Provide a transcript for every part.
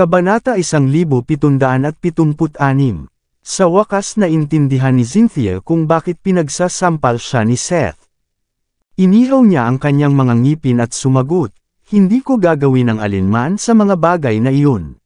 Kabanata 1776. Sa wakas naintindihan ni Cynthia kung bakit pinagsasampal siya ni Seth. Inihaw niya ang kanyang mga ngipin at sumagot, "Hindi ko gagawin ang alinman sa mga bagay na iyon.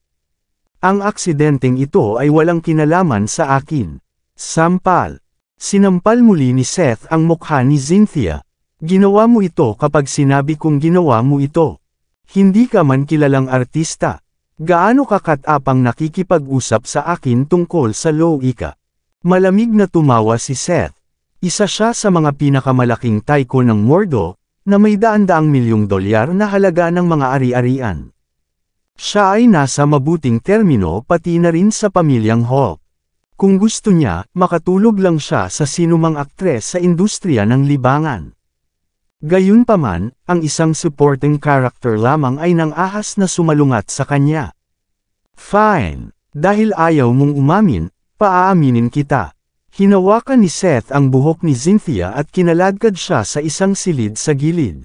Ang aksidenteng ito ay walang kinalaman sa akin." Sampal. Sinampal muli ni Seth ang mukha ni Cynthia. "Ginawa mo ito kapag sinabi kong ginawa mo ito. Hindi ka man kilalang artista. Gaano ka katapang nakikipag-usap sa akin tungkol sa lowika?" Malamig na tumawa si Seth. Isa siya sa mga pinakamalaking tycoon ng Mordor, na may daan-daang milyong dolyar na halaga ng mga ari-arian. Siya ay nasa mabuting termino pati na rin sa pamilyang Hawk. Kung gusto niya, makatulog lang siya sa sinumang aktres sa industriya ng libangan. Gayunpaman, ang isang supporting character lamang ay nang-ahas na sumalungat sa kanya. "Fine. Dahil ayaw mong umamin, paaaminin kita." Hinawakan ni Seth ang buhok ni Cynthia at kinaladkad siya sa isang silid sa gilid.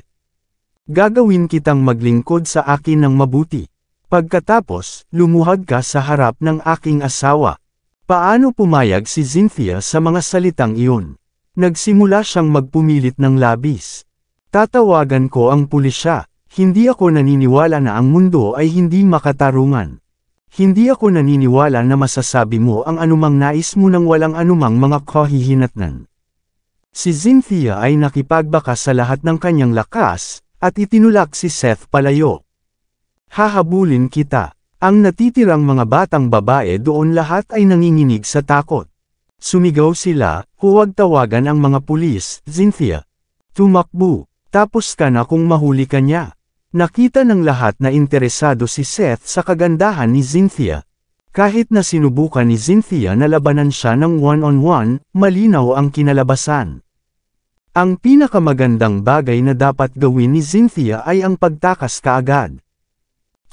"Gagawin kitang maglingkod sa akin ng mabuti. Pagkatapos, lumuhad ka sa harap ng aking asawa." Paano pumayag si Cynthia sa mga salitang iyon? Nagsimula siyang magpumilit ng labis. "Tatawagan ko ang pulisya. Hindi ako naniniwala na ang mundo ay hindi makatarungan. Hindi ako naniniwala na masasabi mo ang anumang nais mo nang walang anumang mga kahihinatnan." Si Cynthia ay nakipagbaka sa lahat ng kanyang lakas, at itinulak si Seth palayo. "Hahabulin kita." Ang natitirang mga batang babae doon lahat ay nanginginig sa takot. Sumigaw sila, "Huwag tawagan ang mga pulis, Cynthia. Tumakbo. Tapos ka na kung mahuli ka niya." Nakita ng lahat na interesado si Seth sa kagandahan ni Cynthia. Kahit na sinubukan ni Cynthia na labanan siya ng one-on-one, malinaw ang kinalabasan. Ang pinakamagandang bagay na dapat gawin ni Cynthia ay ang pagtakas kaagad.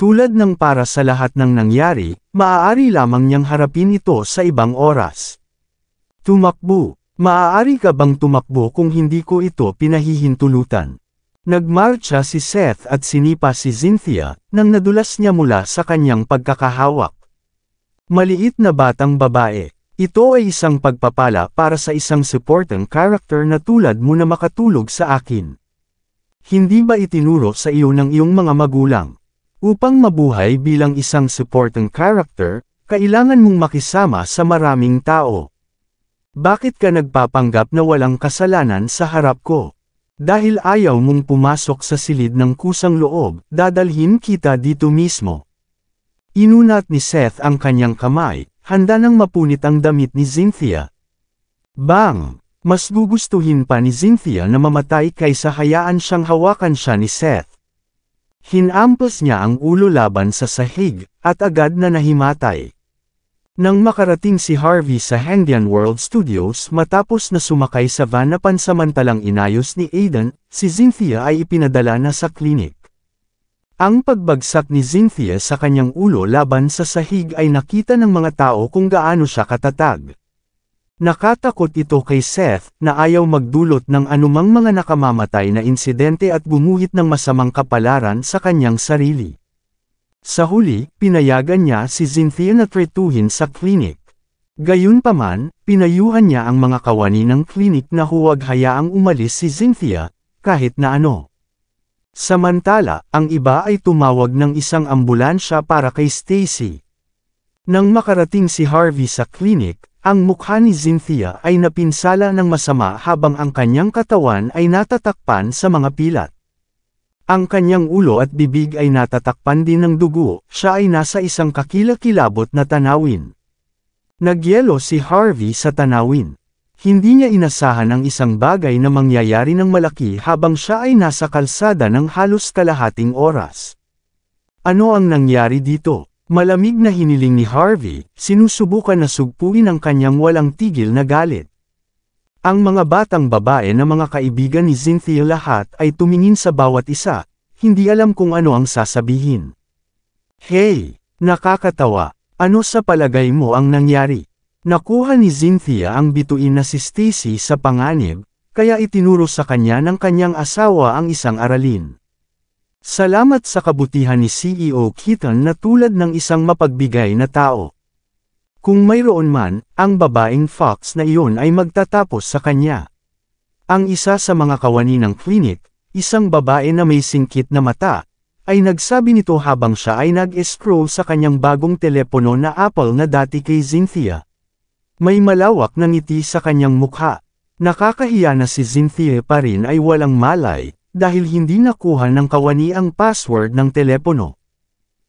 Tulad ng para sa lahat ng nangyari, maaari lamang niyang harapin ito sa ibang oras. "Tumakbo. Maaari ka bang tumakbo kung hindi ko ito pinahihintulutan?" Nagmarcha si Seth at sinipa si Cynthia, nang nadulas niya mula sa kanyang pagkakahawak. Maliit na batang babae. Ito ay isang pagpapala para sa isang supporting character na tulad mo na makatulog sa akin. Hindi ba itinuro sa iyo ng iyong mga magulang? Upang mabuhay bilang isang supporting character, kailangan mong makisama sa maraming tao. Bakit ka nagpapanggap na walang kasalanan sa harap ko? Dahil ayaw mong pumasok sa silid ng kusang loob, dadalhin kita dito mismo. Inunat ni Seth ang kanyang kamay, handa nang mapunit ang damit ni Cynthia. Bang! Mas gugustuhin pa ni Cynthia na mamatay kaysa hayaan siyang hawakan siya ni Seth. Hinampos niya ang ulo laban sa sahig, at agad na nahimatay. Nang makarating si Harvey sa Hangdian World Studios matapos na sumakay sa van na pansamantalang inayos ni Aidan, si Cynthia ay ipinadala na sa klinik. Ang pagbagsak ni Cynthia sa kanyang ulo laban sa sahig ay nakita ng mga tao kung gaano siya katatag. Nakatakot ito kay Seth, na ayaw magdulot ng anumang mga nakamamatay na insidente at gumuhit ng masamang kapalaran sa kanyang sarili. Sa huli, pinayagan niya si Cynthia na tretuhin sa klinik. Gayunpaman, pinayuhan niya ang mga kawani ng klinik na huwag hayaang umalis si Cynthia, kahit na ano. Samantala, ang iba ay tumawag ng isang ambulansya para kay Stacy. Nang makarating si Harvey sa klinik, ang mukha ni Cynthia ay napinsala ng masama habang ang kanyang katawan ay natatakpan sa mga pilat. Ang kanyang ulo at bibig ay natatakpan din ng dugo, siya ay nasa isang kakilakilabot na tanawin. Nagyelo si Harvey sa tanawin. Hindi niya inasahan ang isang bagay na mangyayari ng malaki habang siya ay nasa kalsada ng halos kalahating oras. Ano ang nangyari dito? Malamig na hiniling ni Harvey, sinusubukan na sugpuin ang kanyang walang tigil na galit. Ang mga batang babae na mga kaibigan ni Cynthia lahat ay tumingin sa bawat isa, hindi alam kung ano ang sasabihin. "Hey! Nakakatawa! Ano sa palagay mo ang nangyari?" Nakuha ni Cynthia ang bituin na si Stacy sa panganib, kaya itinuro sa kanya ng kanyang asawa ang isang aralin. Salamat sa kabutihan ni CEO Keaton na tulad ng isang mapagbigay na tao. Kung mayroon man, ang babaeng fox na iyon ay magtatapos sa kanya. Ang isa sa mga kawani ng klinik, isang babae na may singkit na mata, ay nagsabi nito habang siya ay nag-scroll sa kanyang bagong telepono na Apple na dati kay Cynthia. May malawak na ngiti sa kanyang mukha. Nakakahiya na si Cynthia pa rin ay walang malay, dahil hindi nakuha ng kawani ang password ng telepono.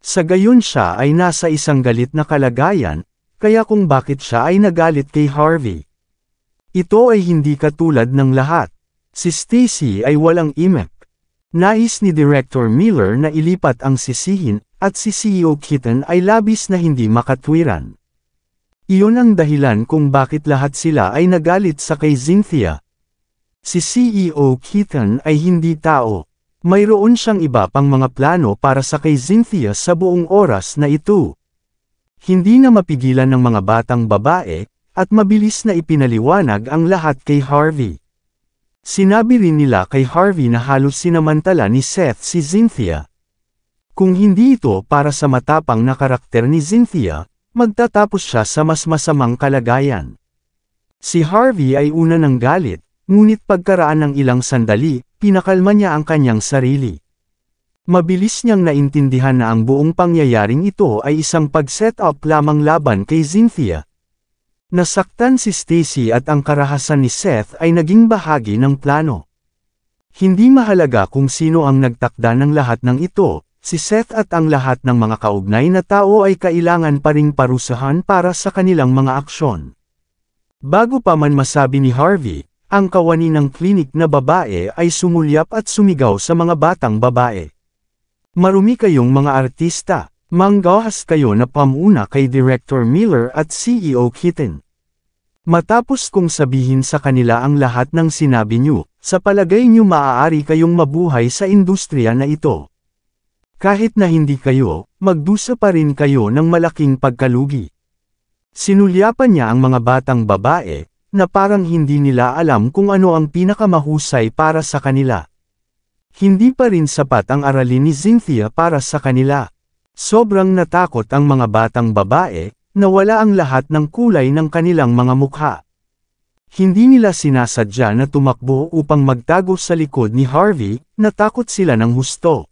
Sa gayon siya ay nasa isang galit na kalagayan, kaya kung bakit siya ay nagalit kay Harvey. Ito ay hindi katulad ng lahat. Si Stacy ay walang imep. Nais ni Director Miller na ilipat ang sisihin, at si CEO Keaton ay labis na hindi makatwiran. Iyon ang dahilan kung bakit lahat sila ay nagalit sa kay Cynthia. Si CEO Keaton ay hindi tao. Mayroon siyang iba pang mga plano para sa kay Cynthia sa buong oras na ito. Hindi na mapigilan ng mga batang babae, at mabilis na ipinaliwanag ang lahat kay Harvey. Sinabi rin nila kay Harvey na halos sinamantala ni Seth si Cynthia. Kung hindi ito para sa matapang na karakter ni Cynthia, magtatapos siya sa mas masamang kalagayan. Si Harvey ay una ng galit, ngunit pagkaraan ng ilang sandali, pinakalma niya ang kanyang sarili. Mabilis niyang naintindihan na ang buong pangyayaring ito ay isang pag-set up lamang laban kay Cynthia. Nasaktan si Stacy at ang karahasan ni Seth ay naging bahagi ng plano. Hindi mahalaga kung sino ang nagtakda ng lahat ng ito, si Seth at ang lahat ng mga kaugnay na tao ay kailangan pa ring parusahan para sa kanilang mga aksyon. Bago pa man masabi ni Harvey, ang kawani ng klinik na babae ay sumulyap at sumigaw sa mga batang babae. Marumi kayong mga artista, manggahas kayo na pamuna kay Director Miller at CEO Keaton. Matapos kong sabihin sa kanila ang lahat ng sinabi niyo, sa palagay niyo maaari kayong mabuhay sa industriya na ito. Kahit na hindi kayo, magdusa pa rin kayo ng malaking pagkalugi. Sinulyapan niya ang mga batang babae, na parang hindi nila alam kung ano ang pinakamahusay para sa kanila. Hindi pa rin sapat ang aralin ni Cynthia para sa kanila. Sobrang natakot ang mga batang babae, na wala ang lahat ng kulay ng kanilang mga mukha. Hindi nila sinasadya na tumakbo upang magtago sa likod ni Harvey, natakot sila ng husto.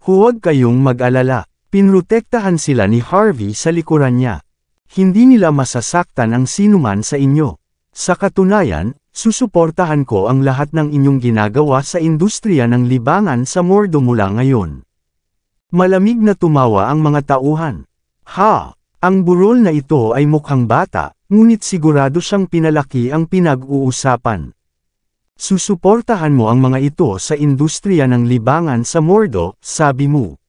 Huwag kayong mag-alala, pinrotektahan sila ni Harvey sa likuran niya. Hindi nila masasaktan ang sinuman sa inyo. Sa katunayan, susuportahan ko ang lahat ng inyong ginagawa sa industriya ng libangan sa Mordo mula ngayon. Malamig na tumawa ang mga tauhan. Ha! Ang burol na ito ay mukhang bata, ngunit sigurado siyang pinalaki ang pinag-uusapan. Susuportahan mo ang mga ito sa industriya ng libangan sa Mordo, sabi mo.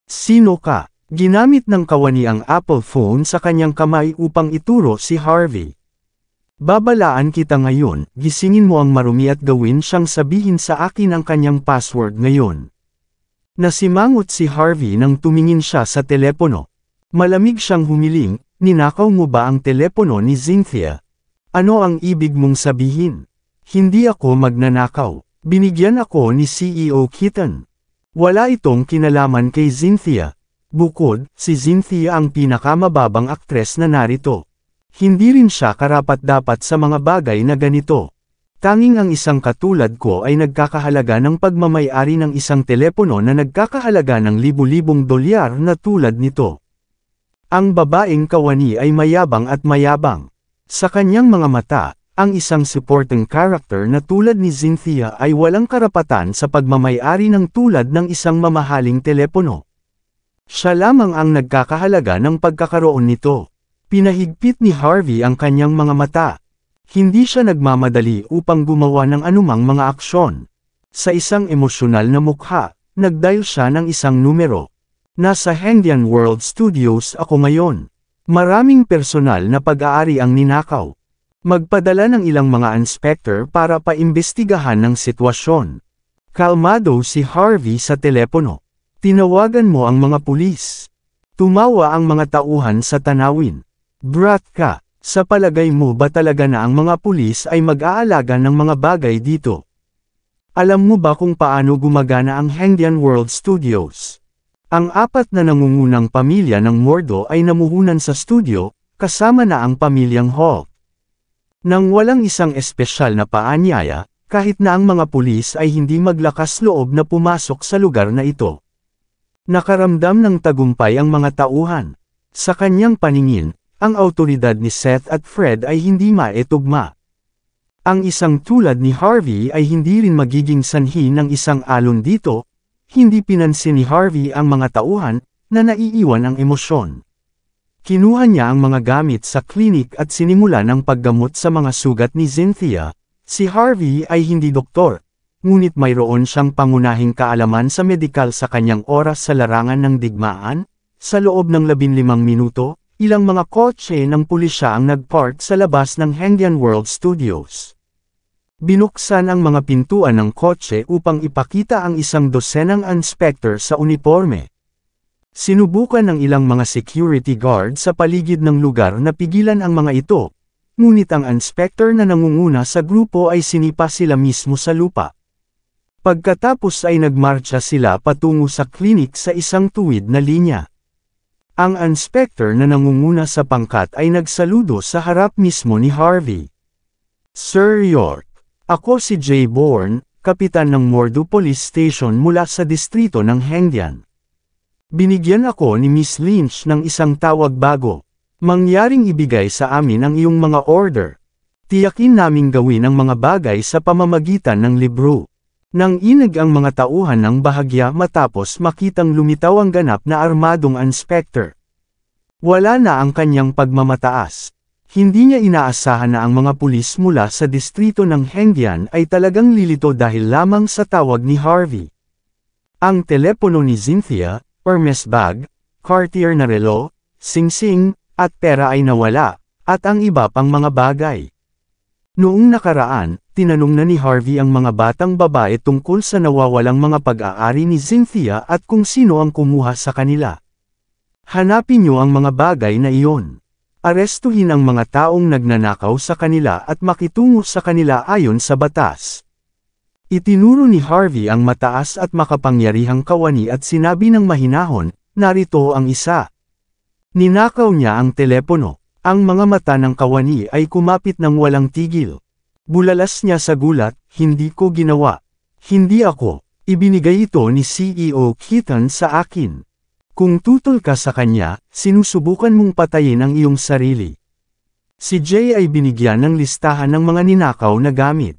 Sino ka? Ginamit ng kawani ang Apple phone sa kanyang kamay upang ituro si Harvey. Babalaan kita ngayon, gisingin mo ang marumi at gawin siyang sabihin sa akin ang kanyang password ngayon. Nasimangot si Harvey nang tumingin siya sa telepono. Malamig siyang humiling, ninakaw mo ba ang telepono ni Cynthia? Ano ang ibig mong sabihin? Hindi ako magnanakaw. Binigyan ako ni CEO Keaton. Wala itong kinalaman kay Cynthia. Bukod, si Cynthia ang pinakamababang aktres na narito. Hindi rin siya karapat-dapat sa mga bagay na ganito. Tanging ang isang katulad ko ay nagkakahalaga ng pagmamay-ari ng isang telepono na nagkakahalaga ng libu-libong dolyar na tulad nito. Ang babaeng kawani ay mayabang at mayabang. Sa kanyang mga mata, ang isang supporting character na tulad ni Cynthia ay walang karapatan sa pagmamay-ari ng tulad ng isang mamahaling telepono. Siya lamang ang nagkakahalaga ng pagkakaroon nito. Pinahigpit ni Harvey ang kanyang mga mata. Hindi siya nagmamadali upang gumawa ng anumang mga aksyon. Sa isang emosyonal na mukha, nagdial siya ng isang numero. Nasa Hengdian World Studios ako ngayon. Maraming personal na pag-aari ang ninakaw. Magpadala ng ilang mga inspector para paimbestigahan ng sitwasyon. Kalmado si Harvey sa telepono. Tinawagan mo ang mga pulis. Tumawa ang mga tauhan sa tanawin. Brat ka, sa palagay mo ba talaga na ang mga pulis ay mag-aalaga ng mga bagay dito? Alam mo ba kung paano gumagana ang Hengdian World Studios? Ang 4 na nangungunang pamilya ng Mordo ay namuhunan sa studio, kasama na ang pamilyang Hall. Nang walang isang espesyal na paanyaya, kahit na ang mga pulis ay hindi maglakas loob na pumasok sa lugar na ito. Nakaramdam ng tagumpay ang mga tauhan. Sa kanyang paningin, ang awtoridad ni Seth at Fred ay hindi maetugma. Ang isang tulad ni Harvey ay hindi rin magiging sanhi ng isang alon dito, hindi pinansin ni Harvey ang mga tauhan na naiiwan ang emosyon. Kinuha niya ang mga gamit sa klinik at sinimulan ang paggamot sa mga sugat ni Cynthia. Si Harvey ay hindi doktor, ngunit mayroon siyang pangunahing kaalaman sa medikal sa kanyang oras sa larangan ng digmaan. Sa loob ng 15 minuto, ilang mga kotse ng pulisya ang nagpark sa labas ng Hengdian World Studios. Binuksan ang mga pintuan ng kotse upang ipakita ang isang dosenang inspector sa uniforme. Sinubukan ng ilang mga security guard sa paligid ng lugar na pigilan ang mga ito, ngunit ang inspector na nangunguna sa grupo ay sinipa sila mismo sa lupa. Pagkatapos ay nagmarcha sila patungo sa klinik sa isang tuwid na linya. Ang inspector na nangunguna sa pangkat ay nagsaludo sa harap mismo ni Harvey. Sir York, ako si Jay Bourne, kapitan ng Mordo Police Station mula sa distrito ng Hengdian. Binigyan ako ni Miss Lynch ng isang tawag bago. Mangyaring ibigay sa amin ang iyong mga order. Tiyakin naming gawin ang mga bagay sa pamamagitan ng libro. Nang inig ang mga tauhan ng bahagya matapos makitang lumitaw ang ganap na armadong inspector. Wala na ang kanyang pagmamataas. Hindi niya inaasahan na ang mga pulis mula sa distrito ng Hengdian ay talagang lilito dahil lamang sa tawag ni Harvey. Ang telepono ni Cynthia, Hermes bag, Cartier na relo, singsing, at pera ay nawala, at ang iba pang mga bagay. Noong nakaraan, tinanong na ni Harvey ang mga batang babae tungkol sa nawawalang mga pag-aari ni Cynthia at kung sino ang kumuha sa kanila. Hanapin niyo ang mga bagay na iyon. Arestuhin ang mga taong nagnanakaw sa kanila at makitungo sa kanila ayon sa batas. Itinuro ni Harvey ang mataas at makapangyarihang kawani at sinabi ng mahinahon, narito ang isa. Ninakaw niya ang telepono. Ang mga mata ng kawani ay kumapit ng walang tigil. Bulalas niya sa gulat, hindi ko ginawa. Hindi ako. Ibinigay ito ni CEO Keaton sa akin. Kung tutol ka sa kanya, sinusubukan mong patayin ang iyong sarili. Si Jay ay binigyan ng listahan ng mga ninakaw na gamit.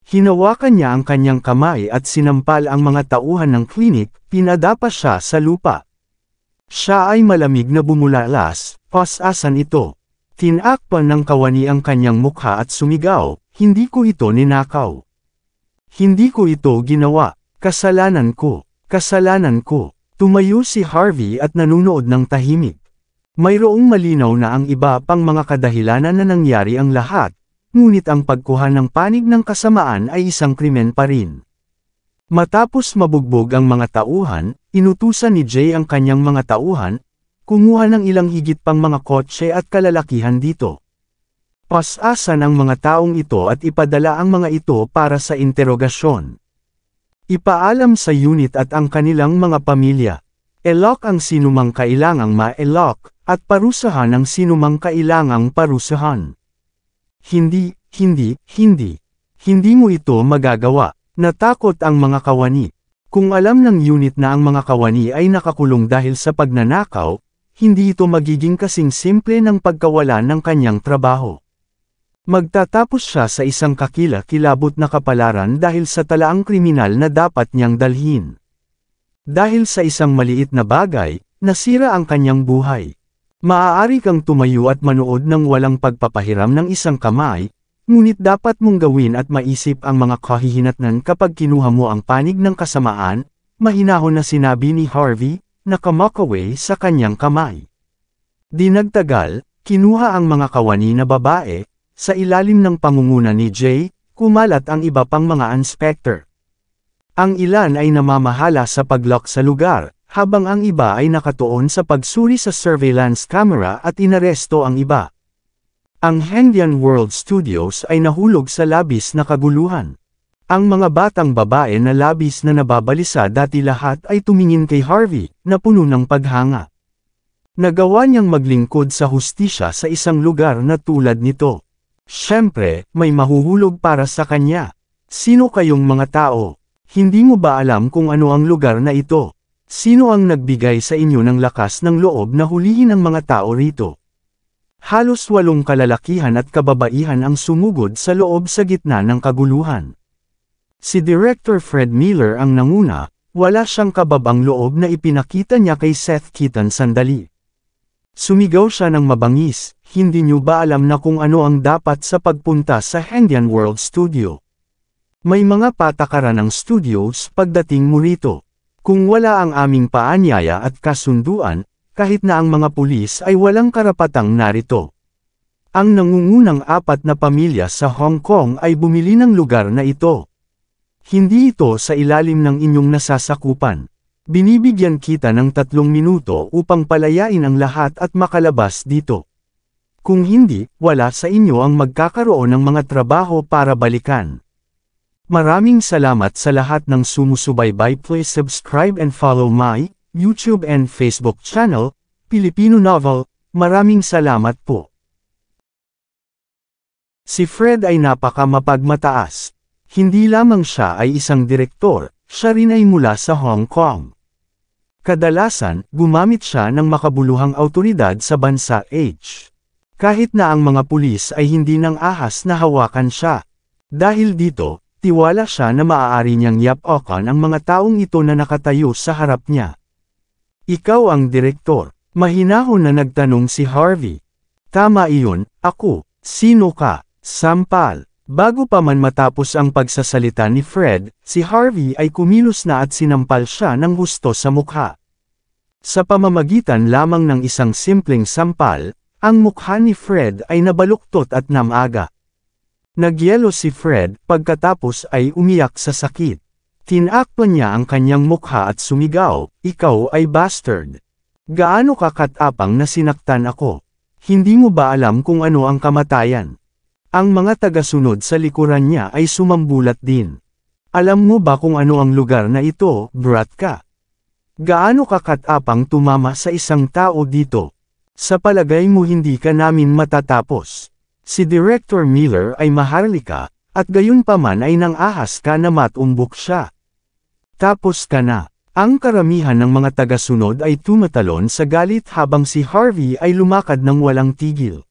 Hinawakan niya ang kanyang kamay at sinampal ang mga tauhan ng klinik, pinadapa siya sa lupa. Siya ay malamig na bumulalas, pas-asan ito. Tinakpan ng kawani ang kanyang mukha at sumigaw, hindi ko ito ninakaw. Hindi ko ito ginawa, kasalanan ko, kasalanan ko. Tumayo si Harvey at nanunood ng tahimik. Mayroong malinaw na ang iba pang mga kadahilanan na nangyari ang lahat, ngunit ang pagkuha ng panig ng kasamaan ay isang krimen pa rin. Matapos mabugbog ang mga tauhan, inutusan ni Jay ang kanyang mga tauhan, kumuha ng ilang higit pang mga kotse at kalalakihan dito. Pas-asan ang mga taong ito at ipadala ang mga ito para sa interogasyon. Ipaalam sa unit at ang kanilang mga pamilya. Elok ang sinumang kailangang ma-elok, at parusahan ang sinumang kailangang parusahan. Hindi mo ito magagawa. Natakot ang mga kawani. Kung alam ng unit na ang mga kawani ay nakakulong dahil sa pagnanakaw, hindi ito magiging kasing simple ng pagkawala ng kanyang trabaho. Magtatapos siya sa isang kakila-kilabot na kapalaran dahil sa talaang kriminal na dapat niyang dalhin. Dahil sa isang maliit na bagay, nasira ang kanyang buhay. Maaari kang tumayo at manood ng walang pagpapahiram ng isang kamay, ngunit dapat mong gawin at maisip ang mga kahihinatnan kapag kinuha mo ang panig ng kasamaan, mahinahon na sinabi ni Harvey, na kamakaway sa kanyang kamay. Di nagtagal, kinuha ang mga kawani na babae, sa ilalim ng pangunguna ni Jay, kumalat ang iba pang mga inspector. Ang ilan ay namamahala sa paglock sa lugar, habang ang iba ay nakatuon sa pagsuri sa surveillance camera at inaresto ang iba. Ang Hengdian World Studios ay nahulog sa labis na kaguluhan. Ang mga batang babae na labis na nababalisa dati lahat ay tumingin kay Harvey, na puno ng paghanga. Nagawa niyang maglingkod sa hustisya sa isang lugar na tulad nito. Siyempre, may mahuhulog para sa kanya. Sino kayong mga tao? Hindi mo ba alam kung ano ang lugar na ito? Sino ang nagbigay sa inyo ng lakas ng loob na hulihin ang mga tao rito? Halos 8 kalalakihan at kababaihan ang sumugod sa loob sa gitna ng kaguluhan. Si Director Fred Miller ang nanguna, wala siyang kababang loob na ipinakita niya kay Seth Keaton sandali. Sumigaw siya ng mabangis, hindi niyo ba alam na kung ano ang dapat sa pagpunta sa Hendian World Studio? May mga patakaran ng studios pagdating mo rito. Kung wala ang aming paanyaya at kasunduan, kahit na ang mga pulis ay walang karapatang narito. Ang nangungunang 4 na pamilya sa Hong Kong ay bumili ng lugar na ito. Hindi ito sa ilalim ng inyong nasasakupan. Binibigyan kita ng 3 minuto upang palayain ang lahat at makalabas dito. Kung hindi, wala sa inyo ang magkakaroon ng mga trabaho para balikan. Maraming salamat sa lahat ng sumusubaybay. Please subscribe and follow my YouTube and Facebook channel, Filipino Novel. Maraming salamat po. Si Fred ay napaka-mapagmataas. Hindi lamang siya ay isang direktor, siya rin ay mula sa Hong Kong. Kadalasan, gumamit siya ng makabuluhang autoridad sa bansa H. Kahit na ang mga pulis ay hindi nang ahas na hawakan siya. Dahil dito, tiwala siya na maaari niyang yapakan ang mga taong ito na nakatayo sa harap niya. Ikaw ang direktor. Mahinahon na nagtanong si Harvey. Tama iyon, ako. Sino ka? Sampal. Bago pa man matapos ang pagsasalita ni Fred, si Harvey ay kumilos na at sinampal siya ng husto sa mukha. Sa pamamagitan lamang ng isang simpleng sampal, ang mukha ni Fred ay nabaluktot at namaga. Nagyelo si Fred, pagkatapos ay umiyak sa sakit. Tinakpan niya ang kanyang mukha at sumigaw, "Ikaw ay bastard. Gaano ka katapang na sinaktan ako? Hindi mo ba alam kung ano ang kamatayan?" Ang mga tagasunod sa likuran niya ay sumambulat din. "Alam mo ba kung ano ang lugar na ito, brat ka? Gaano ka katapang tumama sa isang tao dito? Sa palagay mo hindi ka namin matatapos." Si Director Miller ay maharlika, at gayunpaman ay nang-ahas ka na matumbok siya. Tapos ka na. Ang karamihan ng mga tagasunod ay tumatalon sa galit habang si Harvey ay lumakad ng walang tigil.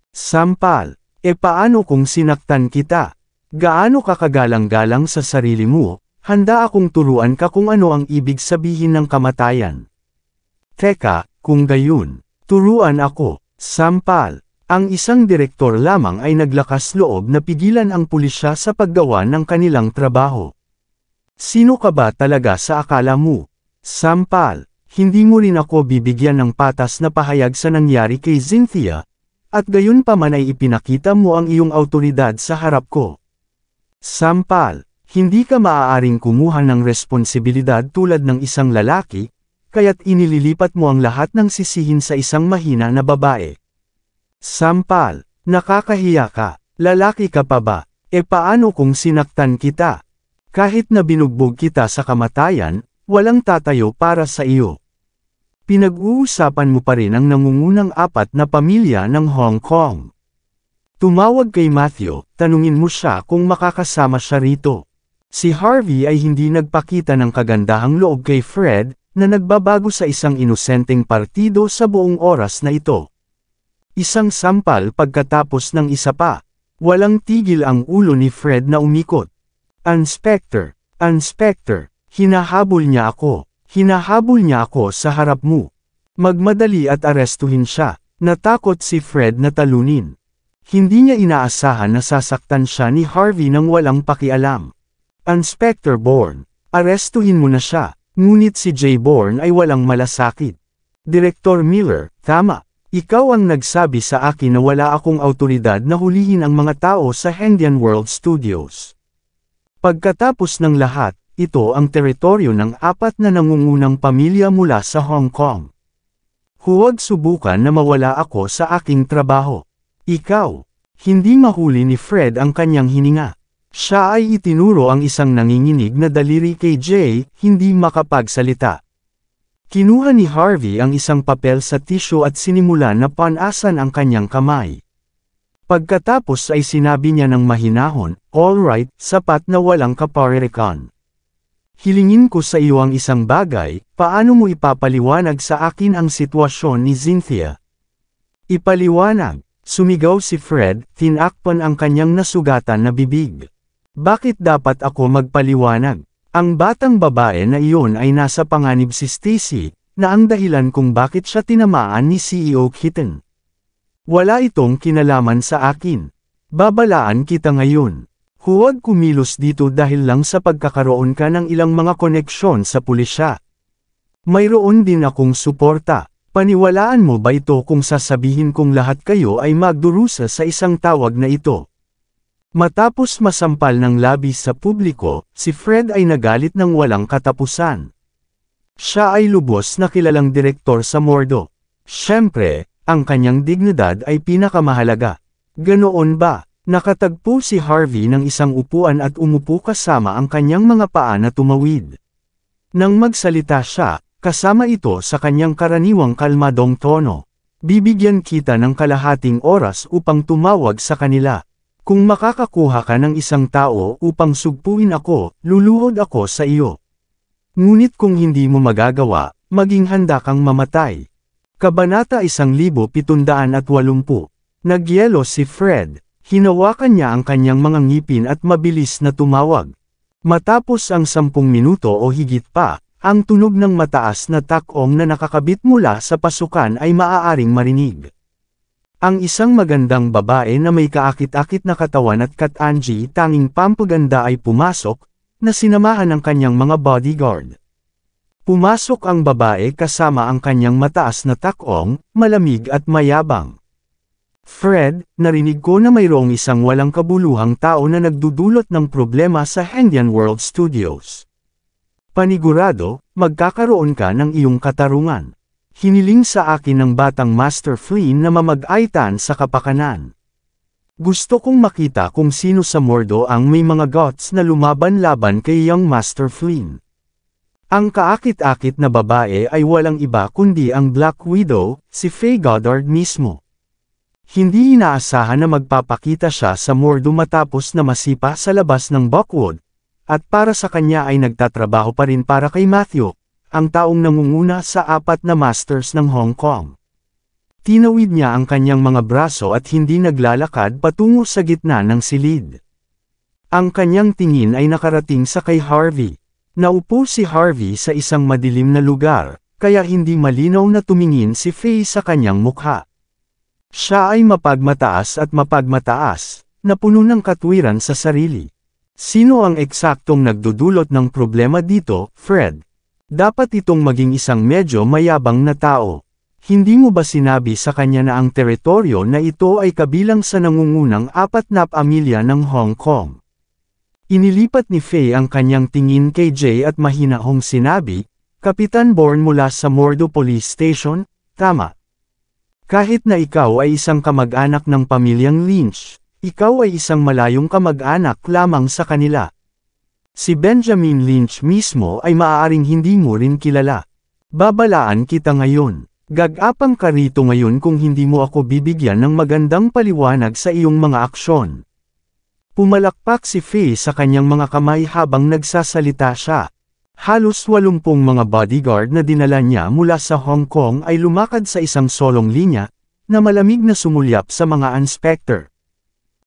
Sampal. E paano kung sinaktan kita? Gaano ka kagalang-galang sa sarili mo? Handa akong turuan ka kung ano ang ibig sabihin ng kamatayan. Teka, kung gayon, turuan ako. Sampal. Ang isang direktor lamang ay naglakas loob na pigilan ang pulisya sa paggawa ng kanilang trabaho. Sino ka ba talaga sa akala mo? Sampal, hindi mo rin ako bibigyan ng patas na pahayag sa nangyari kay Cynthia, at gayon pa man ay ipinakita mo ang iyong autoridad sa harap ko. Sampal, hindi ka maaaring kumuha ng responsibilidad tulad ng isang lalaki, kaya't inililipat mo ang lahat ng sisihin sa isang mahina na babae. Sampal, nakakahiya ka, lalaki ka pa ba? E paano kung sinaktan kita? Kahit na binugbog kita sa kamatayan, walang tatayo para sa iyo. Pinag-uusapan mo pa rin ang nangungunang 4 na pamilya ng Hong Kong. Tumawag kay Matthew, tanungin mo siya kung makakasama siya rito. Si Harvey ay hindi nagpakita ng kagandahang loob kay Fred, na nagbabago sa isang inosenteng partido sa buong oras na ito. Isang sampal pagkatapos ng isa pa. Walang tigil ang ulo ni Fred na umikot. Inspector, Inspector, hinahabol niya ako. Hinahabol niya ako sa harap mo. Magmadali at arestuhin siya. Natakot si Fred na talunin. Hindi niya inaasahan na sasaktan siya ni Harvey nang walang pakialam. Inspector Bourne, arestuhin mo na siya. Ngunit si Jay Bourne ay walang malasakit. Director Miller, tama. Ikaw ang nagsabi sa akin na wala akong autoridad na hulihin ang mga tao sa Hendian World Studios. Pagkatapos ng lahat, ito ang teritoryo ng 4 na nangungunang pamilya mula sa Hong Kong. Huwag subukan na mawala ako sa aking trabaho. Ikaw, hindi mahuli ni Fred ang kanyang hininga. Siya ay itinuro ang isang nanginginig na daliri kay Jay, hindi makapagsalita. Kinuha ni Harvey ang isang papel sa tisyo at sinimulan na panasan ang kanyang kamay. Pagkatapos ay sinabi niya ng mahinahon, "Alright, sapat na walang kaparirikan. Hilingin ko sa iyo ang isang bagay, paano mo ipapaliwanag sa akin ang sitwasyon ni Cynthia?" "Ipaliwanag," sumigaw si Fred, tinakpan ang kanyang nasugatan na bibig. "Bakit dapat ako magpaliwanag? Ang batang babae na iyon ay nasa panganib si Stacy, na ang dahilan kung bakit siya tinamaan ni CEO Keaton. Wala itong kinalaman sa akin. Babalaan kita ngayon. Huwag kumilos dito dahil lang sa pagkakaroon ka ng ilang mga koneksyon sa pulisya. Mayroon din akong suporta. Paniwalaan mo ba ito kung sasabihin kong lahat kayo ay magdurusa sa isang tawag na ito?" Matapos masampal ng labis sa publiko, si Fred ay nagalit ng walang katapusan. Siya ay lubos na kilalang direktor sa Mordo. Siyempre, ang kanyang dignidad ay pinakamahalaga. Ganoon ba? Nakatagpo si Harvey ng isang upuan at umupo kasama ang kanyang mga paa na tumawid. Nang magsalita siya, kasama ito sa kanyang karaniwang kalmadong tono. "Bibigyan kita ng kalahating oras upang tumawag sa kanila. Kung makakakuha ka ng isang tao upang sugpuin ako, luluhod ako sa iyo. Ngunit kung hindi mo magagawa, maging handa kang mamatay." Kabanata 1780. Nagyelo si Fred. Hinawakan niya ang kanyang mga ngipin at mabilis na tumawag. Matapos ang 10 minuto o higit pa, ang tunog ng mataas na takong na nakakabit mula sa pasukan ay maaaring marinig. Ang isang magandang babae na may kaakit-akit na katawan at katangi tanging pampaganda ay pumasok, na sinamahan ng kanyang mga bodyguard. Pumasok ang babae kasama ang kanyang mataas na takong, malamig at mayabang. "Fred, narinig ko na mayroong isang walang kabuluhang tao na nagdudulot ng problema sa Hendian World Studios. Panigurado, magkakaroon ka ng iyong katarungan. Hiniling sa akin ng batang Master Flynn na mamag-aitan sa kapakanan. Gusto kong makita kung sino sa Mordo ang may mga guts na lumaban-laban kay young Master Flynn." Ang kaakit-akit na babae ay walang iba kundi ang Black Widow, si Faye Goddard mismo. Hindi inaasahan na magpapakita siya sa Mordo matapos na masipa sa labas ng Buckwood, at para sa kanya ay nagtatrabaho pa rin para kay Matthew, ang taong nangunguna sa 4 na Masters ng Hong Kong. Tinawid niya ang kanyang mga braso at hindi naglalakad patungo sa gitna ng silid. Ang kanyang tingin ay nakarating sa kay Harvey. Naupo si Harvey sa isang madilim na lugar, kaya hindi malinaw na tumingin si Faye sa kanyang mukha. Siya ay mapagmataas at mapagmataas, na puno ng katwiran sa sarili. "Sino ang eksaktong nagdudulot ng problema dito, Fred? Dapat itong maging isang medyo mayabang na tao. Hindi mo ba sinabi sa kanya na ang teritoryo na ito ay kabilang sa nangungunang 4 na pamilya ng Hong Kong?" Inilipat ni Faye ang kanyang tingin kay Jay at mahinahong sinabi, "Kapitan Bourne mula sa Mordo Police Station, tama. Kahit na ikaw ay isang kamag-anak ng pamilyang Lynch, ikaw ay isang malayong kamag-anak lamang sa kanila. Si Benjamin Lynch mismo ay maaaring hindi mo rin kilala. Babalaan kita ngayon. Gag-apang ka rito ngayon kung hindi mo ako bibigyan ng magandang paliwanag sa iyong mga aksyon." Pumalakpak si Faye sa kanyang mga kamay habang nagsasalita siya. Halos 80 mga bodyguard na dinala niya mula sa Hong Kong ay lumakad sa isang solong linya, na malamig na sumulyap sa mga inspector.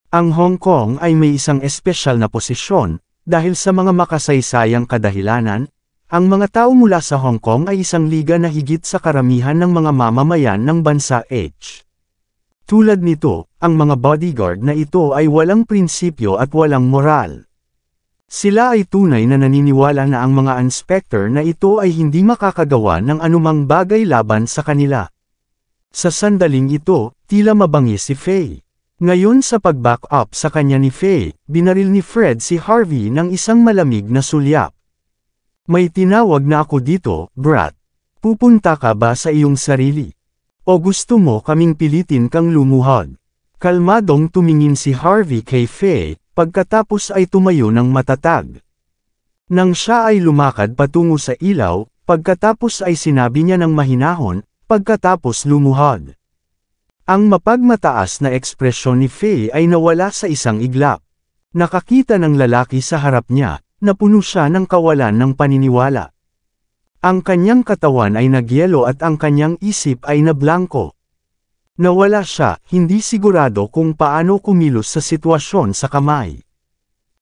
Ang Hong Kong ay may isang espesyal na posisyon, dahil sa mga makasaysayang kadahilanan, ang mga tao mula sa Hong Kong ay isang liga na higit sa karamihan ng mga mamamayan ng bansa H. Tulad nito, ang mga bodyguard na ito ay walang prinsipyo at walang moral. Sila ay tunay na naniniwala na ang mga inspector na ito ay hindi makakagawa ng anumang bagay laban sa kanila. Sa sandaling ito, tila mabangis si Faye. Ngayon sa pag-back up sa kanya ni Faye, binaril ni Fred si Harvey ng isang malamig na sulyap. "May tinawag na ako dito, brat. Pupunta ka ba sa iyong sarili? O gusto mo kaming pilitin kang lumuhod?" Kalmadong tumingin si Harvey kay Faye, pagkatapos ay tumayo ng matatag. Nang siya ay lumakad patungo sa ilaw, pagkatapos ay sinabi niya ng mahinahon, pagkatapos lumuhod. Ang mapagmataas na ekspresyon ni Faye ay nawala sa isang iglap. Nakakita ng lalaki sa harap niya, napuno siya ng kawalan ng paniniwala. Ang kanyang katawan ay nagyelo at ang kanyang isip ay nablangko. Nawala siya, hindi sigurado kung paano kumilos sa sitwasyon sa kamay.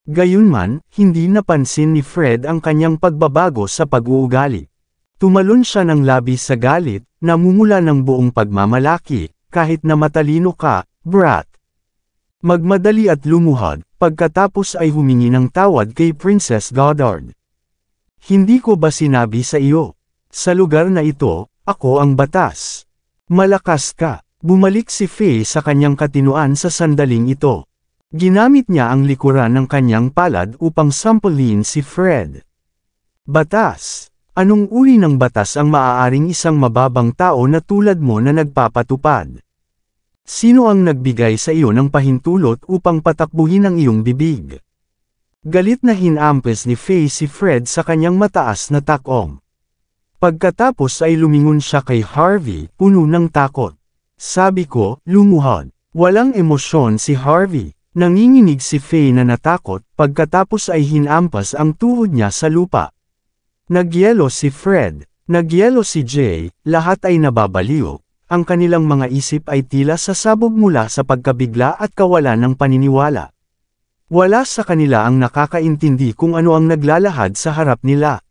Gayunman, hindi napansin ni Fred ang kanyang pagbabago sa pag-uugali. Tumalon siya ng labis sa galit, namumula ng buong pagmamalaki, kahit na matalino ka, brat. Magmadali at lumuhod, pagkatapos ay humingi ng tawad kay Princess Goddard. Hindi ko ba sinabi sa iyo? Sa lugar na ito, ako ang batas. Malakas ka. Bumalik si Faye sa kanyang katinuan sa sandaling ito. Ginamit niya ang likuran ng kanyang palad upang sampulin si Fred. Batas. Anong uri ng batas ang maaaring isang mababang tao na tulad mo na nagpapatupad? Sino ang nagbigay sa iyo ng pahintulot upang patakbuhin ang iyong bibig? Galit na hinampes ni Faye si Fred sa kanyang mataas na takong. Pagkatapos ay lumingon siya kay Harvey, puno ng takot. Sabi ko, lumuhod. Walang emosyon si Harvey. Nanginginig si Faye na natakot, pagkatapos ay hinampas ang tuhod niya sa lupa. Nagyelo si Fred, nagyelo si Jay, lahat ay nababaliw. Ang kanilang mga isip ay tila sasabog mula sa pagkabigla at kawalan ng paniniwala. Wala sa kanila ang nakakaintindi kung ano ang naglalahad sa harap nila.